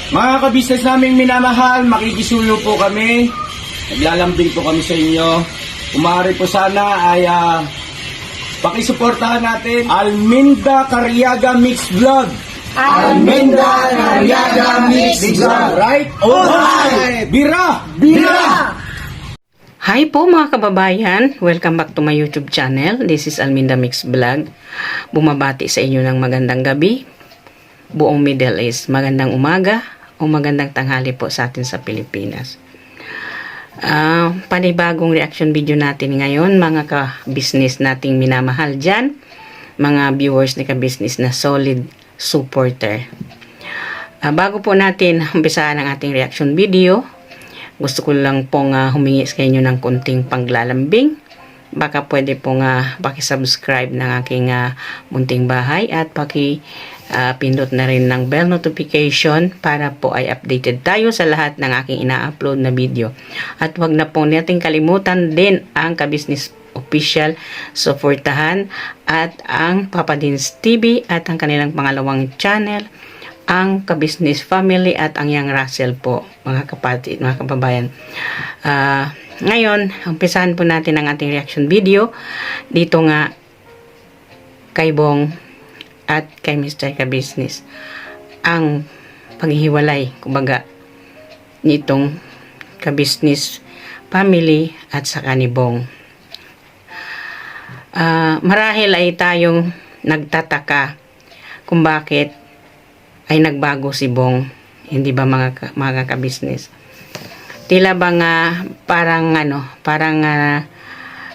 Mga kabisnes naming minamahal, makikisuyo po kami. Naglalambing po kami sa inyo. Kumari po sana ay pakisuportahan natin Alminda Cariaga Mix Vlog. Alminda Cariaga Mix Vlog. Right? Alright! Bira! Bira! Hi po mga kababayan, welcome back to my YouTube channel. This is Alminda Mix Vlog. Bumabati sa inyo ng magandang gabi, buong Middle East, magandang umaga o magandang tanghali po sa atin sa Pilipinas. Panibagong reaction video natin ngayon mga ka-business nating minamahal dyan, mga viewers ni ka-business na solid supporter. Bago po natin umpisahan ang ating reaction video, gusto ko lang pong humingi sa inyo ng kunting paglalambing. Baka pwede pong pakisubscribe ng aking munting bahay at pindot na rin ng bell notification para po ay updated tayo sa lahat ng aking ina-upload na video. At wag na pong natin kalimutan din ang ka-business official suportahan at ang Papa Dins TV at ang kanilang pangalawang channel, ang ka-business family at ang Young Russell po, mga kapatid, mga kababayan. Ngayon, umpisahan po natin ang ating reaction video dito nga kay Bong at kay Mr. Ka-business. Ang paghihiwalay, kumbaga, nitong ka-business family at saka ni Bong. Marahil ay tayong nagtataka kung bakit ay nagbago si Bong, hindi ba mga ka-business? Tila ba nga parang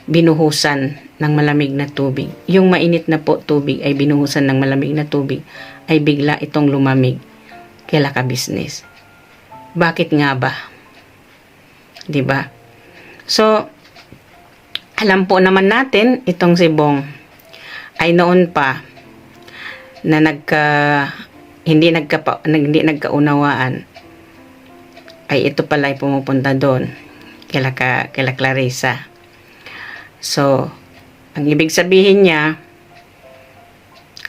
binuhusan ng malamig na tubig. Yung mainit na po tubig ay binuhusan ng malamig na tubig ay bigla itong lumamig kila ka-business. Bakit nga ba? 'Di ba? So alam po naman natin itong si Bong ay noon pa na hindi nagkaunawaan ay ito pala ay pumupunta doon kila Clarissa. So ang ibig sabihin niya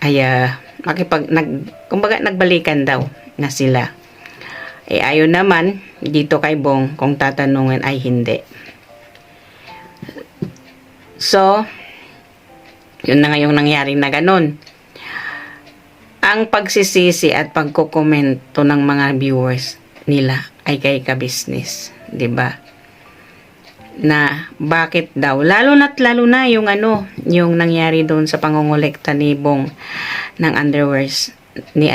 ay kumbaga nagbalikan daw na sila. Ayaw naman dito kay Bong kung tatanungin ay hindi. So yun na nga yung nangyari na ganun. Ang pagsisisi at pagkokomento ng mga viewers nila ay kay ka-business, 'di ba? Na bakit daw lalo na yung yung nangyari doon sa pangongolekta ni Bong ng underwears ni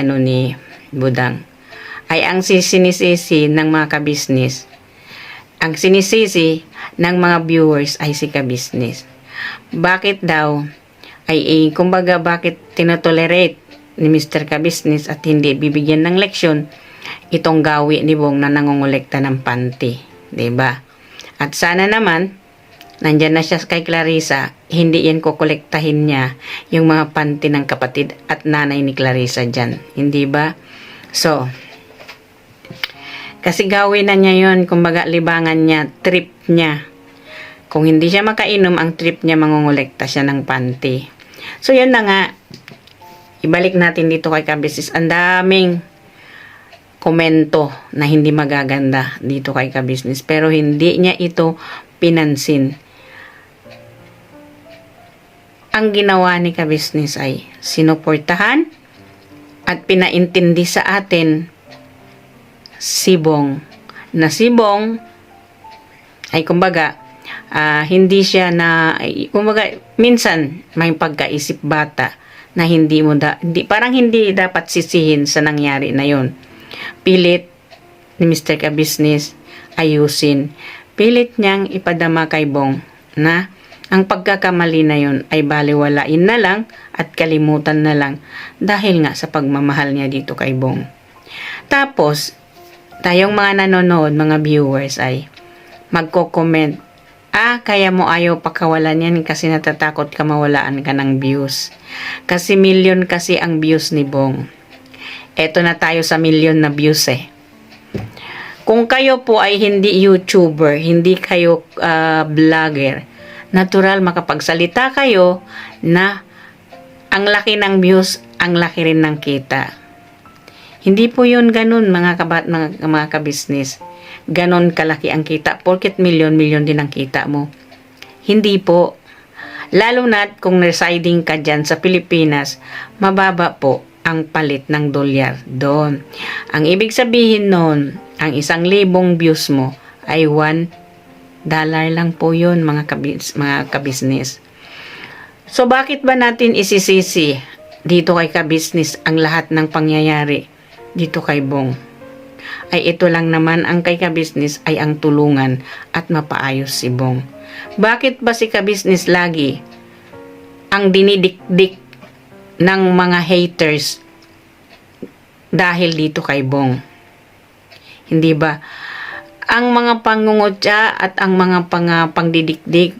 Budang ay ang sinisisi ng mga ka-business. Ang sinisisi ng mga viewers ay si ka-business. Bakit daw ay kumbaga bakit tinotolerate ni Mr. Ka-business at hindi bibigyan ng leksyon itong gawi ni Bong na nangongolekta ng panty, 'di ba? At sana naman nandiyan na siya kay Clarissa, hindi yan kokolektahin niya yung mga panty ng kapatid at nanay ni Clarissa diyan, hindi ba? So kasi gawin na niya yon, kumbaga libangan niya, trip niya. Kung hindi siya makainom, ang trip niya mangongolekta siya ng panty. So yan na nga, ibalik natin dito kay ka-business. Ang daming komento na hindi magaganda dito kay ka-business. Pero hindi niya ito pinansin. Ang ginawa ni ka-business ay sinuportahan at pinaintindi sa atin si Bong. Na si Bong ay kumbaga hindi siya kumbaga minsan may pagkaisip bata na parang hindi dapat sisihin sa nangyari na yon. Pilit ni Mr. Ka-business ayusin. Pilit niyang ipadama kay Bong na ang pagkakamali na yon ay baliwalain na lang at kalimutan na lang dahil nga sa pagmamahal niya dito kay Bong. Tapos, tayong mga nanonood, mga viewers ay magko-comment, kaya mo ayaw pakawalan yan kasi natatakot ka mawalaan ka ng views. Kasi million kasi ang views ni Bong. Eto na tayo sa million na views eh. Kung kayo po ay hindi YouTuber, hindi kayo vlogger, natural makapagsalita kayo na ang laki ng views, ang laki rin ng kita. Hindi po yun ganun mga kabisnes. Ganon kalaki ang kita. Porket milyon din ang kita mo. Hindi po. Lalo na kung residing ka dyan sa Pilipinas, mababa po ang palit ng dolyar doon. Ang ibig sabihin nun, ang 1,000 views mo ay $1 lang po yun mga kabisnes. So bakit ba natin isisisi dito kay kabisnes ang lahat ng pangyayari dito kay Bong? Ay ito lang naman ang kay kabisnes ay ang tulungan at mapaayos si Bong. Bakit ba si kabisnes lagi ang dinidikdik ng mga haters dahil dito kay Bong? Hindi ba? Ang mga pangungutya at ang mga pangdidikdik,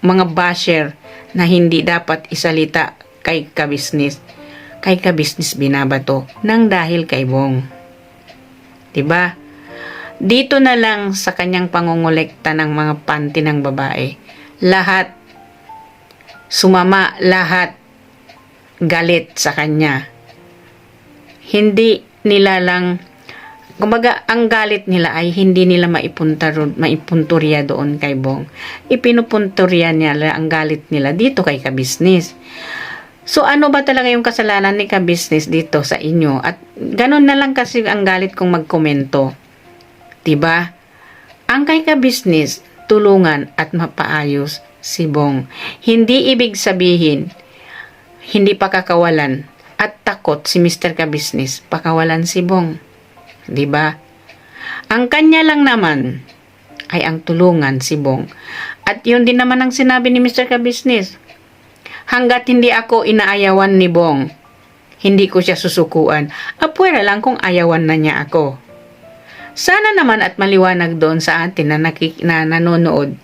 mga basher na hindi dapat isalita kay kabisnes binabato nang dahil kay Bong. Diba? Dito na lang sa kanyang pangungulekta ng mga panty ng babae, lahat sumama, lahat galit sa kanya. Hindi nila lang, kumbaga, ang galit nila ay hindi nila maipunturya doon kay Bong. Ipinupunturya nila ang galit nila dito kay kabisnes. So, ano ba talaga yung kasalanan ni kabisnes dito sa inyo? At ganun na lang kasi ang galit kong magkomento. Diba? Ang kay kabisnes, tulungan at mapaayos si Bong. Hindi ibig sabihin, hindi pakakawalan at takot si Mr. Kabisnes, pakawalan si Bong. Diba? Ang kanya lang naman ay ang tulungan si Bong. At yun din naman ang sinabi ni Mr. Kabisnes. Hanggat hindi ako inaayawan ni Bong, hindi ko siya susukuan. Apwera lang kung ayawan na niya ako. Sana naman at maliwanag doon sa atin na nanonood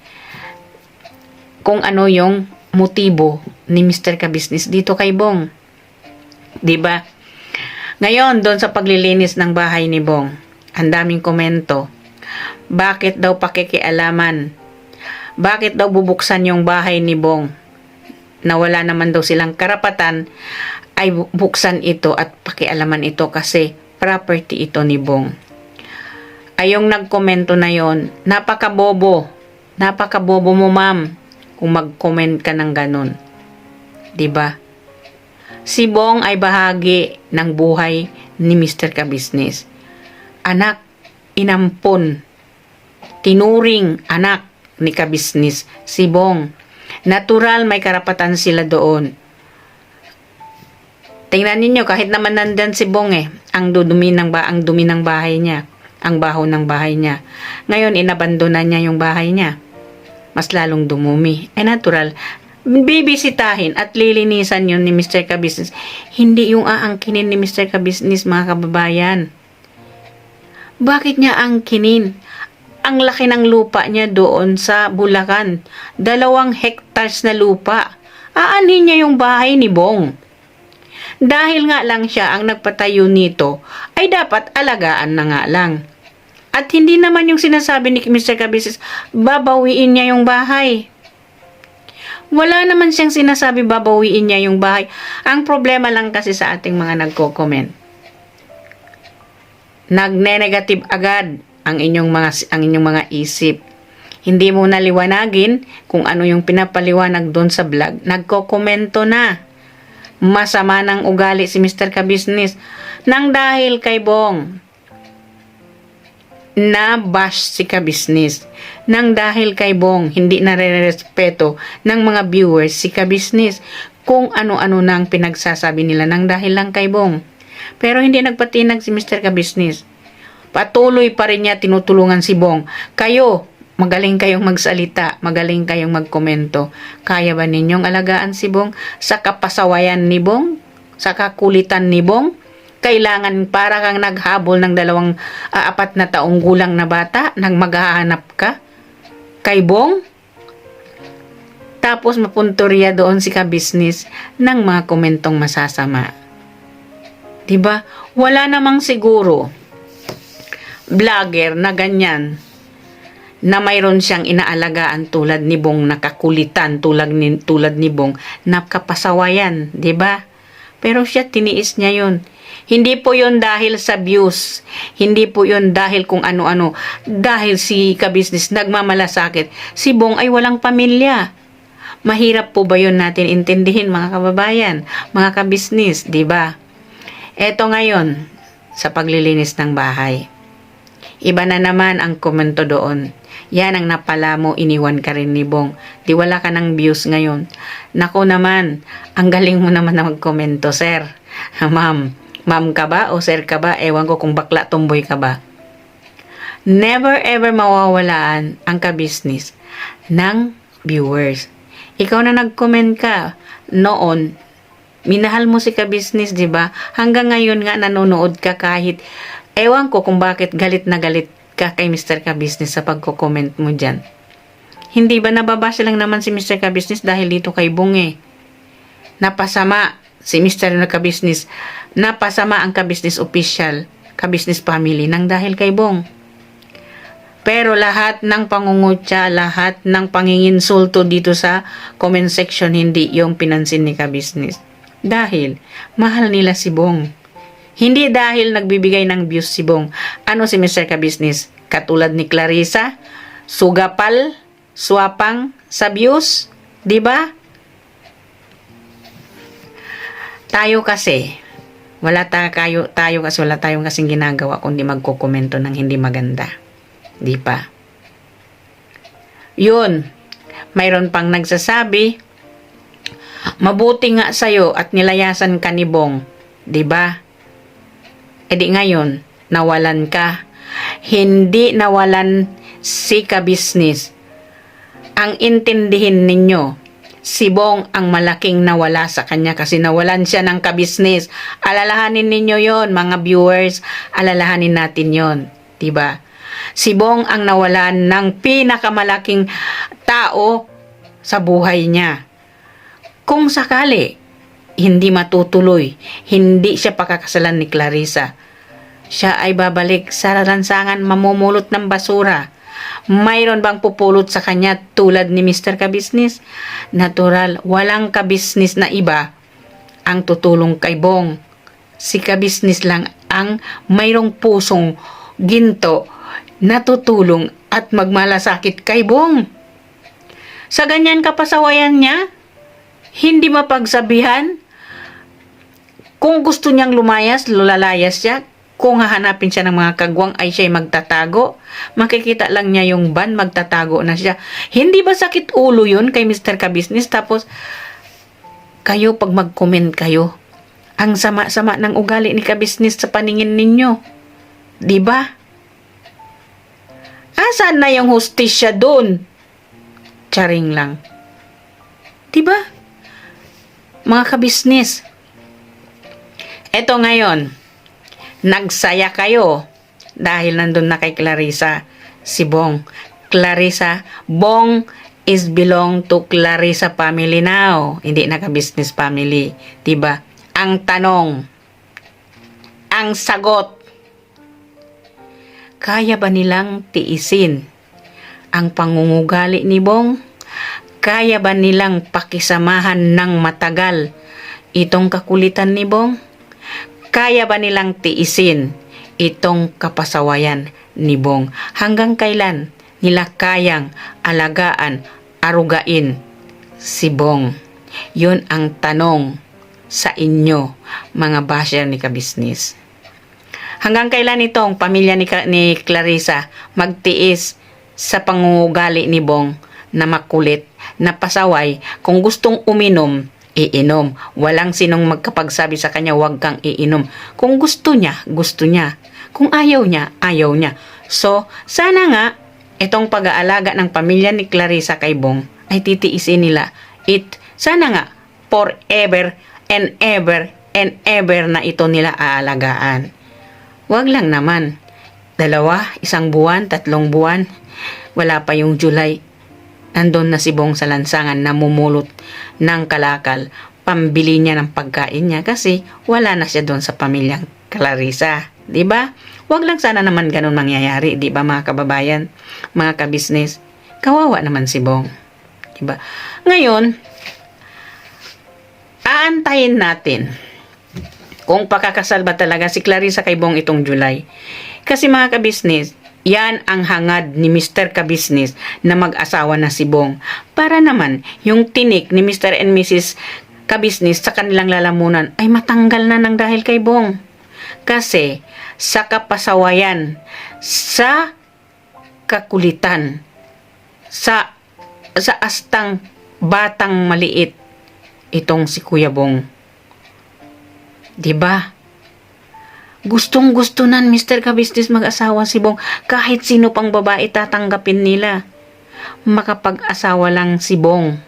kung ano yung motibo ni Mr. Kabisnes dito kay Bong. Diba? Ngayon, doon sa paglilinis ng bahay ni Bong, ang daming komento. Bakit daw pakikialaman? Bakit daw bubuksan yung bahay ni Bong? Na wala naman daw silang karapatan ay buksan ito at pakialaman ito kasi property ito ni Bong. Ayong nagkomento na yon, napakabobo mo ma'am kung mag-comment ka ng ganun. Diba? Si Bong ay bahagi ng buhay ni Mr. Kabisnes. Anak, inampon, tinuring anak ni Kabisnes si Bong. Natural, may karapatan sila doon. Tingnan ninyo, kahit naman nandyan si Bong ang dumi ng bahay niya, ang baho ng bahay niya. Ngayon, inabandona niya yung bahay niya. Mas lalong dumumi. Natural, bibisitahin at lilinisan yun ni Mr. Kabisnes. Hindi yung aangkinin ni Mr. Kabisnes, mga kababayan. Bakit niya angkinin? Ang laki ng lupa niya doon sa Bulacan. 2 hectares na lupa. Aanhin niya yung bahay ni Bong. Dahil nga lang siya ang nagpatayo nito, ay dapat alagaan na nga lang. At hindi naman yung sinasabi ni Mr. Kabisnes, babawiin niya yung bahay. Wala naman siyang sinasabi babawiin niya yung bahay. Ang problema lang kasi sa ating mga nagko-comment, nagne-negative agad ang inyong mga isip. Hindi mo naliwanagin kung ano yung pinapaliwanag doon sa vlog. Nagko-komento na. Masama ng ugali si Mr. Kabisnes nang dahil kay Bong. Na-bash si Kabisnes. Nang dahil kay Bong, hindi nare-respeto ng mga viewers si Kabisnes kung ano-ano nang pinagsasabi nila nang dahil lang kay Bong. Pero hindi nagpatinag si Mr. Kabisnes. Patuloy pa rin niya tinutulungan si Bong. Kayo, magaling kayong magsalita, magaling kayong magkomento. Kaya ba ninyong alagaan si Bong sa kapasawayan ni Bong? Sa kakulitan ni Bong? Kailangan para kang naghabol ng 4 na taong gulang na bata nang maghahanap ka kay Bong? Tapos mapunturya doon si Kabisnes ng mga komentong masasama. Diba? Wala namang siguro vlogger na ganyan na mayroon siyang inaalagaan tulad ni Bong, nakakulitan tulad ni Bong, nakapasawayan, 'di ba? Pero siya tiniis niya 'yon. Hindi po yun dahil sa views. Hindi po yun dahil kung ano-ano. Dahil si kabisnes nagmamalasakit. Si Bong ay walang pamilya. Mahirap po ba yun natin intindihin, mga kababayan, mga kabisnes, di ba? Eto ngayon, sa paglilinis ng bahay. Iba na naman ang komento doon. Yan ang napala mo, iniwan ka rin ni Bong. Di wala ka ng views ngayon. Nako naman, ang galing mo naman na magkomento, sir. Ma'am, ma'am ka ba o sir ka ba? Ewan ko kung bakla tomboy ka ba. Never ever mawawalaan ang kabisnes ng viewers. Ikaw na nag-comment ka noon, minahal mo si kabisnes, di ba? Hanggang ngayon nga nanonood ka kahit, ewan ko kung bakit galit na galit ka kay Mr. Kabisnes sa pagko-comment mo dyan. Hindi ba nababasa lang naman si Mr. Kabisnes dahil dito kay Bong eh? Napasama si Mr. Kabisnes, napasama ang Kabisnes official, Kabisnes family nang dahil kay Bong. Pero lahat ng pangungutya, lahat ng panginginsulto dito sa comment section, hindi yung pinansin ni Kabisnes. Dahil mahal nila si Bong. Hindi dahil nagbibigay ng views si Bong. Ano si Mr. Kabisnes? Katulad ni Clarissa, sugapal, swapang sa views, 'di ba? Tayo kasi wala tayong kasing ginagawa kundi magkokomento ng hindi maganda. 'Di pa? Yun. Mayroon pang nagsasabi, mabuti nga sa'yo at nilayasan ka ni Bong. 'Di ba? E di ngayon, nawalan ka. Hindi nawalan si kabisnes. Ang intindihin ninyo, si Bong ang malaking nawala sa kanya kasi nawalan siya ng kabisnes. Alalahanin ninyo yon, mga viewers. Alalahanin natin yon, diba? Si Bong ang nawalan ng pinakamalaking tao sa buhay niya. Kung sakali, hindi matutuloy, hindi siya pakakasalan ni Clarissa, siya ay babalik sa lansangan mamumulot ng basura. Mayroon bang pupulot sa kanya tulad ni Mr. Kabisnes? Natural, walang kabisnes na iba ang tutulong kay Bong. Si kabisnes lang ang mayroong pusong ginto na tutulong at magmalasakit kay Bong. Sa ganyan kapasawayan niya, hindi mapagsabihan. Kung gusto niyang lumayas, lulayas siya. Kung hahanapin siya ng mga kagwang ay siya'y magtatago. Makikita lang niya yung ban, magtatago na siya. Hindi ba sakit ulo yun kay Mr. Kabisnes? Tapos, kayo pag mag-comment kayo, ang sama-sama ng ugali ni Kabisnes sa paningin ninyo. Diba? Asan na yung hustisya doon? Charing lang. Diba? Mga kabisnes. Eto ngayon, nagsaya kayo dahil nandun na kay Clarissa si Bong. Clarissa, Bong is belong to Clarissa family now. Hindi na ka-business family. Diba? Ang tanong, ang sagot, kaya ba nilang tiisin ang pangungugali ni Bong? Kaya ba nilang pakisamahan ng matagal itong kakulitan ni Bong? Kaya ba nilang tiisin itong kapasawayan ni Bong? Hanggang kailan nila kayang alagaan, arugain si Bong? Yun ang tanong sa inyo, mga basher ni Kabisnes. Hanggang kailan itong pamilya ni Clarissa magtiis sa pangungugali ni Bong na makulit, na pasaway? Kung gustong uminom, iinom. Walang sinong magkapagsabi sa kanya, huwag kang iinom. Kung gusto niya, gusto niya. Kung ayaw niya, ayaw niya. So, sana nga, itong pag-aalaga ng pamilya ni Clarissa kay Bong ay titiisin nila. Sana nga, forever and ever na ito nila aalagaan. Huwag lang naman. 2, 1 buwan, 3 buwan. Wala pa yung July. Nandun na si Bong sa lansangan, namumulot ng kalakal, pambili niya ng pagkain niya kasi wala na siya doon sa pamilyang Clarissa. Diba? Huwag lang sana naman ganun mangyayari, diba mga kababayan, mga kabisnes? Kawawa naman si Bong. Diba? Ngayon, aantayin natin Kung pakakasal ba talaga si Clarissa kay Bong itong July. Kasi mga kabisnes, yan ang hangad ni Mr. Kabisnes na mag-asawa na si Bong. Para naman, yung tinik ni Mr. and Mrs. Kabisnes sa kanilang lalamunan ay matanggal na ng dahil kay Bong. Kasi sa kapasawayan, sa kakulitan, sa astang batang maliit, itong si Kuya Bong. 'Di ba? Gustong-gusto nan Mr. Kabisnes mag-asawa si Bong. Kahit sino pang babae tatanggapin nila. Makapag-asawa lang si Bong.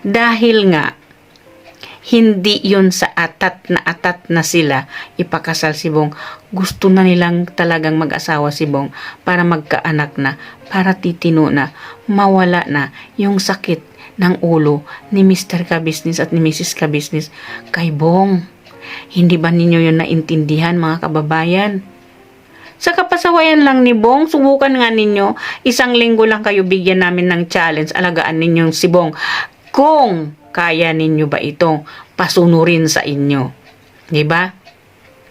Dahil nga, hindi yun sa atat na sila ipakasal si Bong. Gusto na nilang talagang mag-asawa si Bong para magkaanak na, para titino na, mawala na yung sakit ng ulo ni Mr. Kabisnes at ni Mrs. Kabisnes kay Bong. Hindi ba ninyo yun naintindihan mga kababayan? Sa kapasawayan lang ni Bong, subukan nga ninyo, 1 linggo lang kayo bigyan namin ng challenge, alagaan ninyong si Bong. Kung kaya ninyo ba itong pasunurin sa inyo? Diba?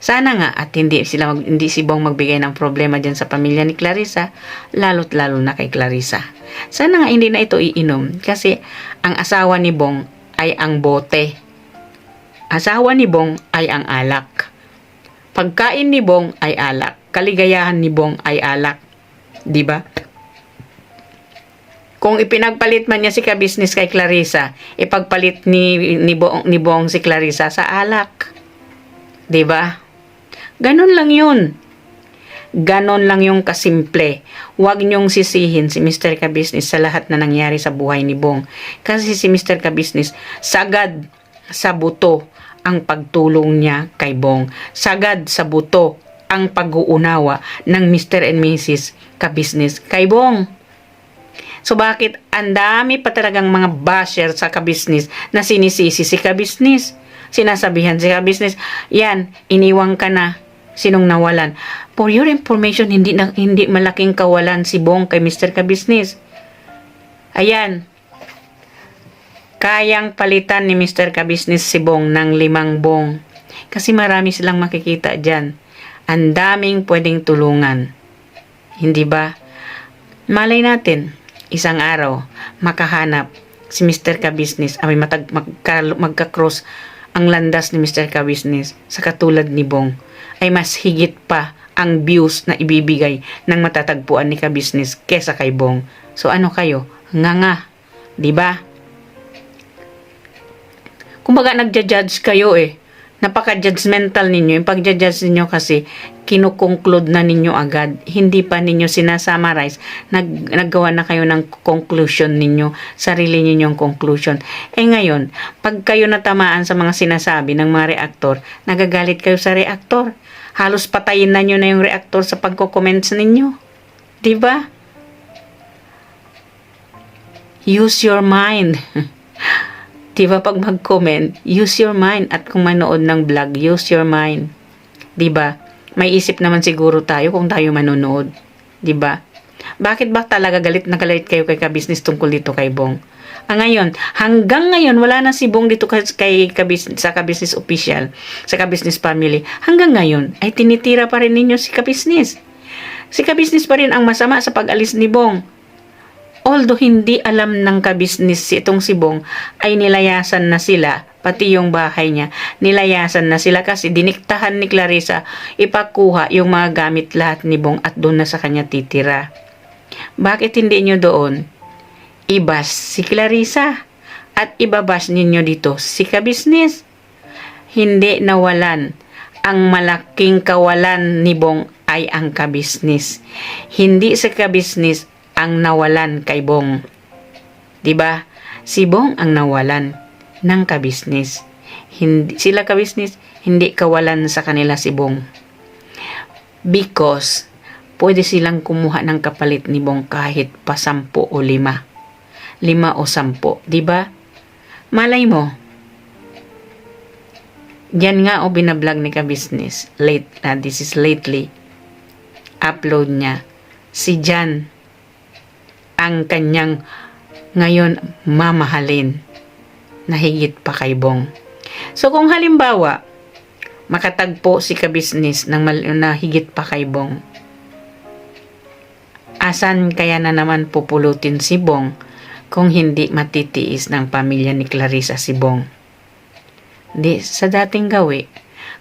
Sana nga at hindi si Bong magbigay ng problema dyan sa pamilya ni Clarissa, lalo't lalo na kay Clarissa. Sana nga hindi na ito iinom kasi ang asawa ni Bong ay ang bote. Asawa ni Bong ay ang alak. Pagkain ni Bong ay alak. Kaligayahan ni Bong ay alak. 'Di ba? Kung ipinagpalit man niya si Kabisnes kay Clarissa, ipagpalit ni Bong si Clarissa sa alak. 'Di ba? Ganon lang 'yun. Ganon lang yung kasimple. Huwag niyong sisihin si Mr. Kabisnes sa lahat na nangyari sa buhay ni Bong. Kasi si Mr. Kabisnes sagad sa buto ang pagtulong niya kay Bong. Sagad sa buto ang pag-uunawa ng Mr. and Mrs. Kabisnes kay Bong. So bakit ang dami pa talagang mga basher sa Kabisnes na sinisisi si Kabisnes? Sinasabihan si Kabisnes, yan, iniwang ka na. Sinong nawalan? For your information, hindi malaking kawalan si Bong kay Mr. Kabisnes. Ayan, kayang palitan ni Mr. Kabisnes si Bong ng 5 Bong. Kasi marami silang makikita dyan. Ang daming pwedeng tulungan. Hindi ba? Malay natin, isang araw, makahanap si Mr. Kabisnes, ay magka-cross ang landas ni Mr. Kabisnes sa katulad ni Bong, ay mas higit pa ang views na ibibigay ng matatagpuan ni Kabisnes kesa kay Bong. So ano kayo? Nga. Di ba? Kumbaga nagja-judge kayo Napaka-judgmental ninyo. Yung pag-judge ninyo kasi kinukonclude na ninyo agad. Hindi pa ninyo sinasummarize. Naggawa na kayo ng conclusion ninyo. Sarili ninyong conclusion. Ngayon, pag kayo natamaan sa mga sinasabi ng mga reaktor, nagagalit kayo sa reaktor. Halos patayin na nyo na yung reaktor sa pagko-comments ninyo. Diba? Use your mind. Diba pag mag-comment, use your mind. At kung manood ng vlog, use your mind. Diba? May isip naman siguro tayo kung tayo manonood. Diba? Bakit ba talaga galit na galit kayo kay Kabisnes tungkol dito kay Bong? Ngayon, hanggang ngayon, wala na si Bong dito sa Kabisnes official, sa Kabisnes family. Hanggang ngayon, ay tinitira pa rin ninyo si Kabisnes. Si Kabisnes pa rin ang masama sa pag-alis ni Bong. Although hindi alam ng Kabisnes itong si Bong, ay nilayasan na sila, pati yung bahay niya, nilayasan na sila kasi diniktahan ni Clarissa ipakuha yung mga gamit lahat ni Bong at doon na sa kanya titira. Bakit hindi nyo doon ibas si Clarissa at ibabas ninyo dito si Kabisnes? Hindi nawalan. Ang malaking kawalan ni Bong ay ang Kabisnes. Hindi sa Kabisnes ang nawalan kay Bong. 'Di ba? Si Bong ang nawalan ng Kabisnes. Hindi sila Kabisnes, hindi kawalan sa kanila si Bong. Because pwede silang kumuha ng kapalit ni Bong kahit pa 10 o 5. 5 o 10, 'di ba? Malay mo. Yan nga binablog ni Kabisnes. This is lately. Upload niya. Si Jan ang kanyang ngayon mamahalin na higit pa kay Bong. So kung halimbawa makatagpo si kabisnes ng na higit pa kay Bong. Asan kaya na naman pupulutin si Bong kung hindi matitiis ng pamilya ni Clarissa si Bong? Di sa dating gawi,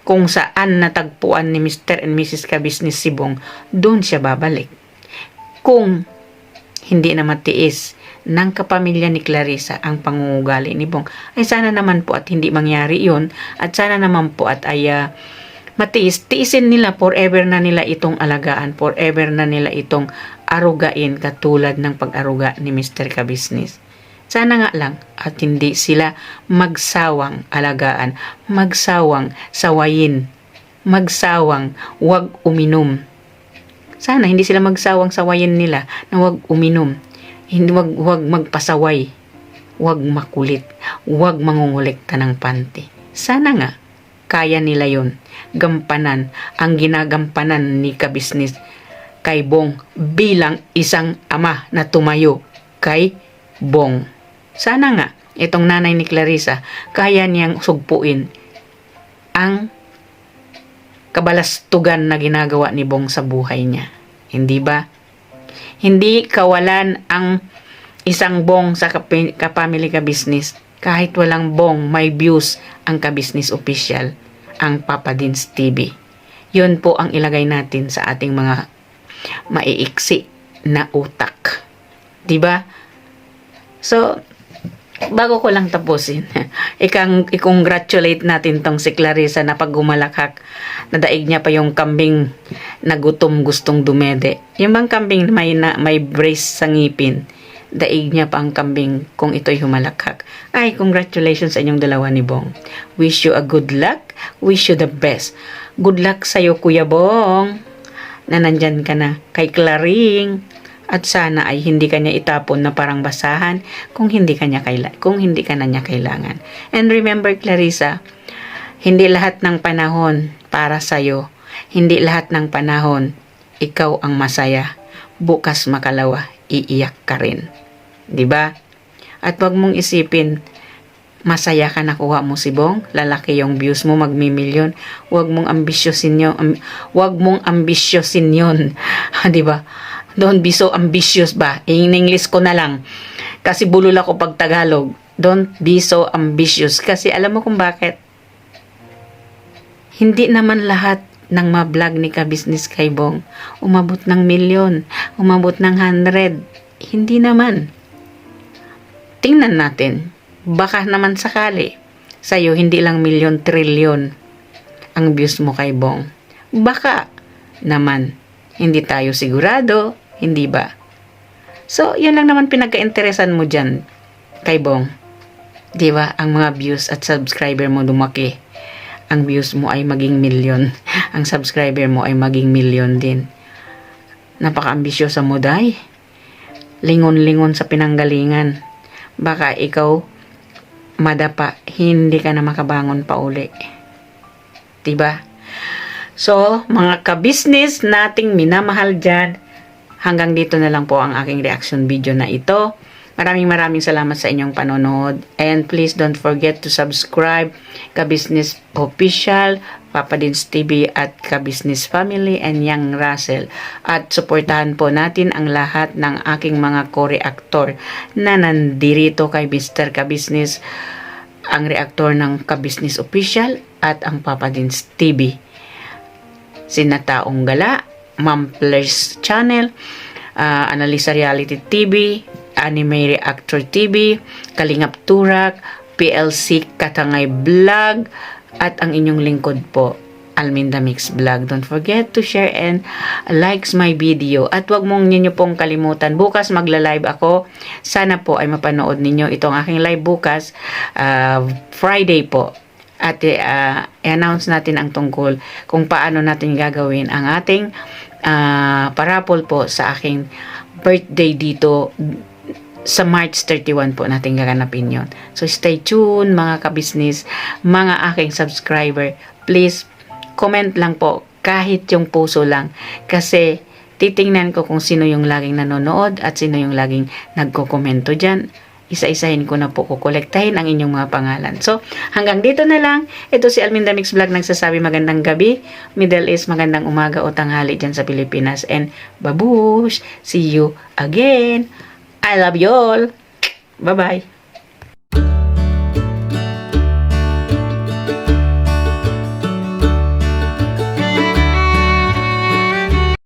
kung saan natagpuan ni Mr. and Mrs. Kabisnes si Bong, doon siya babalik. Kung hindi na matiis ng kapamilya ni Clarissa ang pangungugali ni Bong, ay sana naman po at hindi mangyari yun, at sana naman po at ay tiisin nila, forever na nila itong alagaan, forever na nila itong arugain katulad ng pag-aruga ni Mr. Kabisnes. Sana nga lang at hindi sila magsawang alagaan, magsawang sawayin, magsawang wag uminom. Sana hindi sila magsawang sawayin nila na wag uminom, hindi wag magpasaway, wag makulit, wag mangungulekta ng panty. Sana nga kaya nila yon, gampanan ang ginagampanan ni Kabisnes kay Bong bilang isang ama na tumayo kay Bong. Sana nga itong nanay ni Clarissa kaya niyang sugpuin ang kabalastugan na ginagawa ni Bong sa buhay niya. Hindi ba? Hindi kawalan ang isang Bong sa kapamilya Kabisnes. Kahit walang Bong, may views ang Kabisnes official, ang Papa Dins TV. Yun po ang ilagay natin sa ating mga maiiksi na utak. Diba? So, bago ko lang tapusin, i-congratulate natin tong si Clarissa na pag gumalakhak, nadaig niya pa yung kambing na gutom gustong dumede. Yung bang kambing may brace sa ngipin, daig niya pa ang kambing kung ito'y humalakhak. Ay, congratulations sa inyong dalawa ni Bong. Wish you a good luck. Wish you the best. Good luck sa'yo, Kuya Bong, na nandyan ka na kay Claring. At sana ay hindi kanya itapon na parang basahan kung hindi ka na niya kailangan. And remember, Clarissa, hindi lahat ng panahon para sa'yo. Hindi lahat ng panahon ikaw ang masaya. Bukas makalawa, iiyak ka rin. Diba? At wag mong isipin, masaya ka nakuha mo si Bong, lalaki yung views mo, magmimilyon. Wag mong ambisyosin yun. Diba? Don't be so ambitious ba? In English ko na lang. Kasi bulol ako pag Tagalog. Don't be so ambitious. Kasi alam mo kung bakit? Hindi naman lahat ng ma-vlog ni Kabisnes kay Bong umabot ng milyon, umabot ng 100. Hindi naman. Tingnan natin. Baka naman sakali sa'yo hindi lang milyon, trilyon ang views mo kay Bong. Baka naman. Hindi tayo sigurado. Hindi ba? So, yun lang naman pinagka-interesan mo dyan kay Bong. Di ba? Ang mga views at subscriber mo lumaki. Ang views mo ay maging milyon. Ang subscriber mo ay maging milyon din. Napaka-ambisyosa mo, day. Lingon-lingon sa pinanggalingan. Baka ikaw madapa, hindi ka na makabangon pa uli. Di ba? So, mga kabisnes nating minamahal dyan, hanggang dito na lang po ang aking reaction video na ito. Maraming salamat sa inyong panonood. And please don't forget to subscribe Kabisnes Official, Papa Dins TV at Kabisnes Family and Young Russell. At suportahan po natin ang lahat ng aking mga co-reactor na nandirito kay Mr. Kabisnes, ang reactor ng Kabisnes Official at ang Papa Dins TV. Sina Taong Gala, Mamplers Channel, Analisa Reality TV, Anime Reactor TV, Kalingap Turak, PLC Katangay Vlog, at ang inyong lingkod po, Alminda Mix Vlog. Don't forget to share and likes my video. At wag mong ninyo pong kalimutan, bukas magla-live ako. Sana po ay mapanood ninyo itong aking live bukas, Friday po. At i-announce natin ang tungkol kung paano natin gagawin ang ating parapol po sa aking birthday dito sa March 31 po natin gaganapin yon. So stay tuned mga kabisnes, mga aking subscriber. Please comment lang po kahit yung puso lang, kasi titingnan ko kung sino yung laging nanonood at sino yung laging nagko-komento dyan. isa-isahin ko na po kukolektahin ang inyong mga pangalan. So, hanggang dito na lang. Ito si Alminda Mix Vlog nagsasabi magandang gabi, Middle East, magandang umaga o tanghali dyan sa Pilipinas. And babush! See you again! I love you all! Bye-bye!